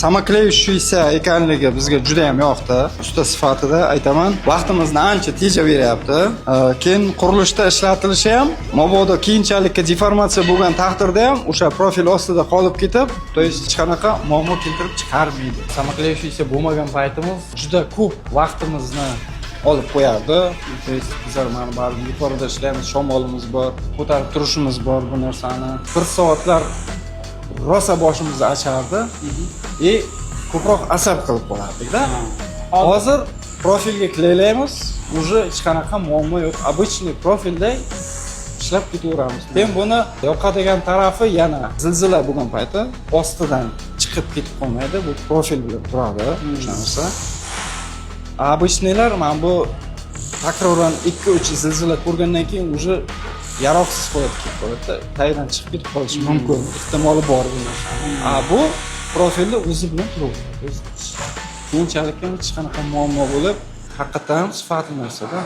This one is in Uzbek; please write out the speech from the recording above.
samokleyuvchi ekanligi bizga juda ham yoqdi. Usta sifatida aytaman, vaqtimizni ancha tejab beryapti. Keyin qurilishda ishlatilishi ham, mabodo keyinchalik deformatsiya bo'lgan taqdirda ham o'sha profil ostida qolib ketib, to есть hech qanaqa muammo keltirib chiqarmaydi. Samokleyuvchi bo'lmagan paytimiz juda ko'p vaqtimizni olib qo'yardi. To есть bizlar mana baribir yuqorida ishlaymiz, shamolimiz bor, ko'tarib turishimiz bor bu narsani. 1 soatlar rosa boshimizni achardi va ko'proq asab qilib qolardik-da. Hozir profilga kleylaymiz, уже hech qanaqa muammo yo'q. Обычный profilda ishlab ketaveramiz. Men buni yoqadigan tarafi yana zilzila bo'lgan paytda ostidan chiqib ketib qolmaydi, bu profil bilan turadi, o'sha narsa. Обычныйlar mana bu takroran 2-3 zilzila ko'rgandan keyin уже yaroqsiz holatga kelib qoladi. Taydan chiqib ketib qolishi mumkin, ehtimoli bor bu narsa. Bu profilni o'zi bilan turaveradi. Keyinchalik ham hech qanaqa muammo bo'lib, haqiqatan sifatli narsa-da.